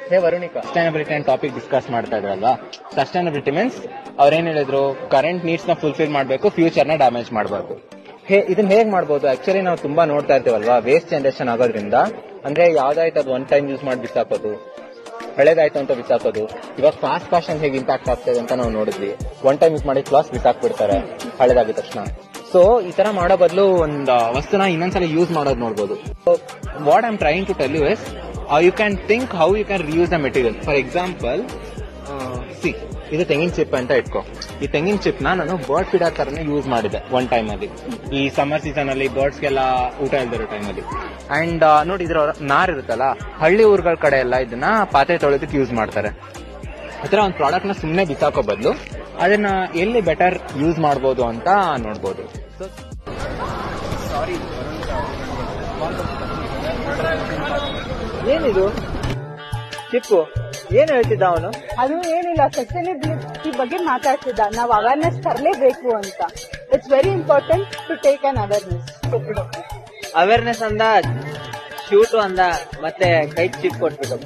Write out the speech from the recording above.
Hey Varunika, sustainability and topic discuss ಮಾಡ್ತಾ ಇದ್ರಲ್ವಾ. Sustainability means ಅವ್ರೇನ್ ಹೇಳಿದ್ರು, ಕರೆಂಟ್ ನೀಡ್ಸ್ ನ ಫುಲ್ಫಿಲ್ ಮಾಡ್ಬೇಕು, ಫ್ಯೂಚರ್ ನ ಡ್ಯಾಮೇಜ್ ಮಾಡಬಾರ್ದು. ಇದನ್ನ ಹೇಗ್ ಮಾಡ್ಬೋದು? ಆಕ್ಚುಲಿ ನಾವು ತುಂಬಾ ನೋಡ್ತಾ ಇರ್ತೀವಲ್ವಾ, ವೇಸ್ಟ್ ಜನರೇಷನ್ ಆಗೋದ್ರಿಂದ. ಅಂದ್ರೆ ಯಾವ್ದಾಯ್ತು ಅದು ಒನ್ ಟೈಮ್ ಯೂಸ್ ಮಾಡಿ ಬಿಸಾಕೋದು, ಹಳೇದಾಯ್ತು ಅಂತ ಬಿಸಾಕೋದು. ಇವಾಗ ಫಾಸ್ಟ್ ಫ್ಯಾಷನ್ ಹೇಗೆ ಇಂಪ್ಯಾಕ್ಟ್ ಆಗ್ತದೆ ಅಂತ ನಾವು ನೋಡಿದ್ವಿ. ಒನ್ ಟೈಮ್ ಯೂಸ್ ಮಾಡಿ ಕ್ಲಾಸ್ ಬಿಸಾಕ್ಬಿಡ್ತಾರೆ ಹಳೇದಾಗಿದ ತಕ್ಷಣ. ಸೊ ಈ ತರ ಮಾಡೋ ಬದಲು ಒಂದು ವಸ್ತುನ ಇನ್ನೊಂದ್ಸಲ ಯೂಸ್ ಮಾಡೋದು ನೋಡ್ಬೋದು. What I am trying to tell you is, you can think how you can reuse the material. For example, ಇದು ತೆಂಗಿನ ಚಿಪ್ ಅಂತ ಇಟ್ಕೋ. ಈ ತೆಂಗಿನ ಚಿಪ್ ನಾನು ಬರ್ಡ್ ಫೀಡರ್ ತರನೇ ಯೂಸ್ ಮಾಡಿದೆ ಒನ್ ಟೈಮ್ ಅಲ್ಲಿ, ಈ ಸಮ್ಮರ್ ಸೀಸನ್ ಅಲ್ಲಿ ಬರ್ಡ್ಸ್ಗೆಲ್ಲ ಊಟ ಇಲ್ದಿರೋ ಟೈಮ್ ಅಲ್ಲಿ. ಅಂಡ್ ನೋಡಿ, ಇದ್ರ ನಾರ್ ಇರುತ್ತಲ್ಲ, ಹಳ್ಳಿ ಊರುಗಳ ಕಡೆ ಎಲ್ಲ ಇದನ್ನ ಪಾತ್ರೆ ತೊಳೆದಕ್ಕೆ ಯೂಸ್ ಮಾಡ್ತಾರೆ. ಆತರ ಒಂದು ಪ್ರಾಡಕ್ಟ್ ನ ಸುಮ್ನೆ ಬಿಸಾಕೋ ಬದಲು ಅದನ್ನ ಎಲ್ಲಿ ಬೆಟರ್ ಯೂಸ್ ಮಾಡಬಹುದು ಅಂತ ನೋಡ್ಬೋದು. ಏನಿದು ಚಿಪ್ಪು? ಏನ್ ಹೇಳ್ತಿದ್ದ ಅವನು? ಅದು ಏನಿಲ್ಲ, ಸಸ್ಟೈನಬಿಲಿಟಿ ಬಗ್ಗೆ ಮಾತಾಡ್ತಿದ್ದ. ನಾವು ಅವೇರ್ನೆಸ್ ತರಲೇಬೇಕು ಅಂತ. It's very important to take an awareness ಅಂದ, ಶೂಟು ಅಂದ, ಮತ್ತೆ ಕೈ ಚಿಪ್ ಕೊಟ್ಬಿಟ್ಟು